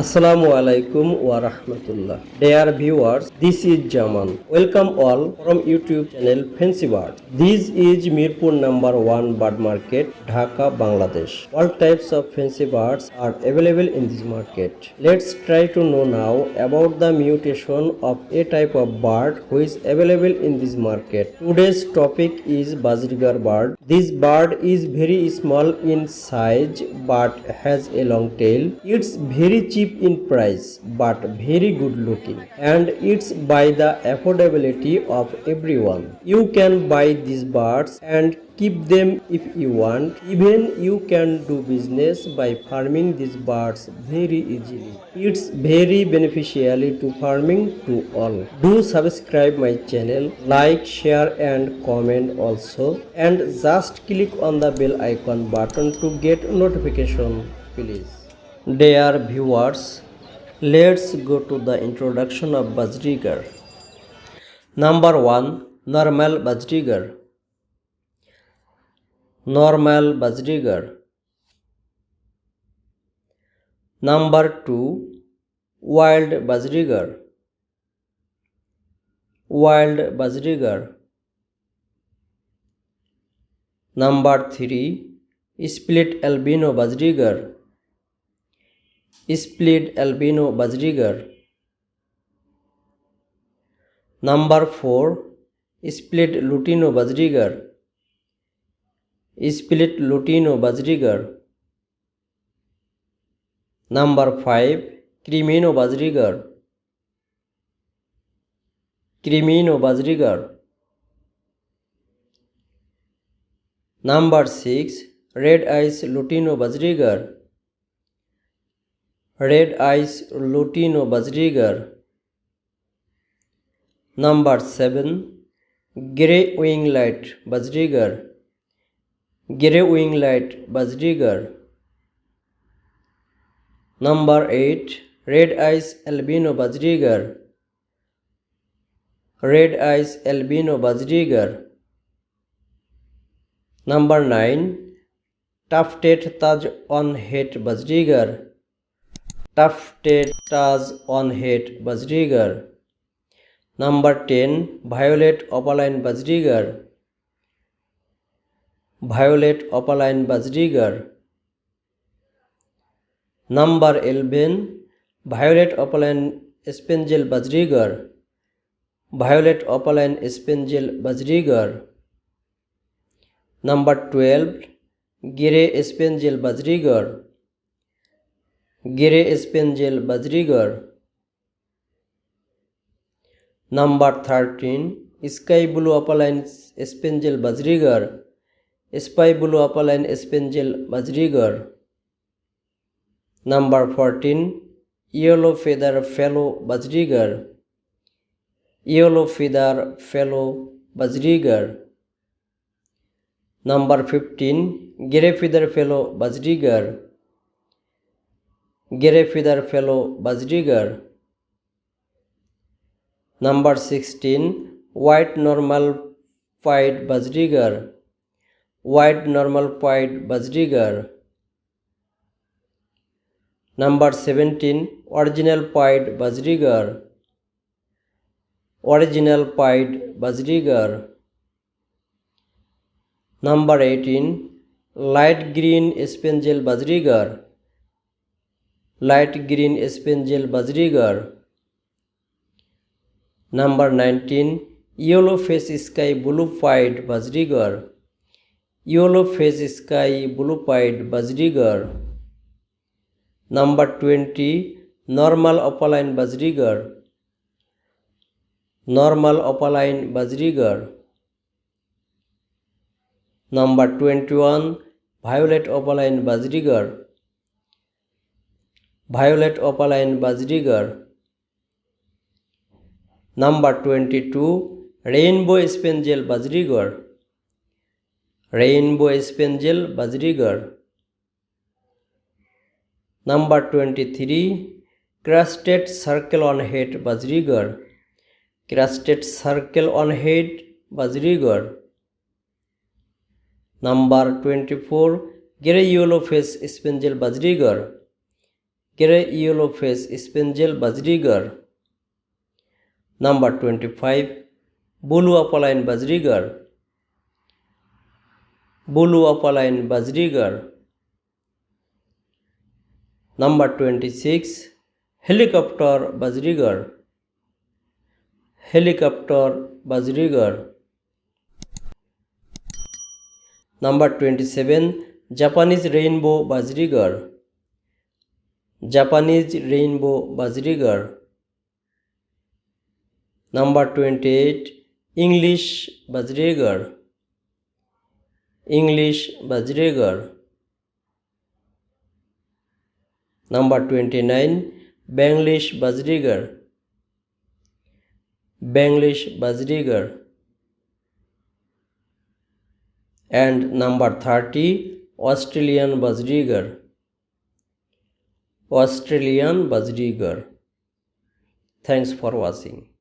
Assalamu alaikum wa rahmatullah. Dear viewers, this is Jaman. Welcome all from YouTube channel Fancy Bird. This is Mirpur number 1 bird market, Dhaka, Bangladesh. All types of fancy birds are available in this market. Let's try to know now about the mutation of a type of bird which is available in this market. Today's topic is Budgerigar bird. This bird is very small in size but has a long tail. It's very cheap in price but very good looking, and it's by the affordability of everyone. You can buy these birds and keep them if you want. Even you can do business by farming these birds very easily. It's very beneficial to farming to all. Do subscribe my channel, like, share and comment also, and just click on the bell icon button to get notification please. Dear viewers, let's go to the introduction of Budgerigar. Number 1. Normal Budgerigar. Normal Budgerigar. Number 2. Wild Budgerigar. Wild Budgerigar. Number 3. Split albino Budgerigar. Split albino Budgerigar. Number 4. Split lutino Budgerigar. Split lutino Budgerigar. Number 5. Crimino Budgerigar. Crimino Budgerigar. Number 6. Red eyes lutino Budgerigar. Red eyes lutino Budgerigar. Number 7. Grey winglet Budgerigar. Grey winglet Budgerigar. Number 8. Red eyes albino Budgerigar. Red eyes albino Budgerigar. Number 9. Tufted Taj on head Budgerigar. Tufted Taj on head Budgerigar. Number 10. Violet opaline Budgerigar. Violet opaline Budgerigar. Number 11. Violet opaline spangel Budgerigar. Violet opaline spangel Budgerigar. Number 12. Grey spangel Budgerigar. Grey spangel Budgerigar. Number 13. Sky blue opaline spangel Budgerigar. Sky blue opaline spangel Budgerigar. Number 14. Yellow feather fellow Budgerigar. Yellow feather fellow Budgerigar. Number 15. Grey feather fellow Budgerigar. Grey feather fellow Budgerigar. Number 16. White normal pied Budgerigar. White normal pied Budgerigar. Number 17. Original pied Budgerigar. Original pied Budgerigar. Number 18. Light green spangel Budgerigar. Light green spangel Budgerigar. Number 19. Yellow face sky blue pied Budgerigar. Yellow face sky blue pied Budgerigar. Number 20. Normal opaline Budgerigar. Normal opaline Budgerigar. Number 21. Violet opaline Budgerigar. Violet opaline Budgerigar. Number 22. Rainbow spangel Budgerigar. Rainbow spangel Budgerigar. Number 23. Crested circle on head Budgerigar. Crested circle on head Budgerigar. Number 24. Grey yellow face spangel Budgerigar. Grey yellow face Spaniel Budgerigar. Number 25. Blue opaline Budgerigar. Blue opaline Budgerigar. Number 26. Helicopter Budgerigar. Helicopter Budgerigar. Number 27. Japanese rainbow Budgerigar. Japanese rainbow Budgerigar. Number 28. English Budgerigar. English Budgerigar. Number 29. Benglish Budgerigar. Benglish Budgerigar. And number 30. Australian Budgerigar. Australian Budgerigar. Thanks for watching.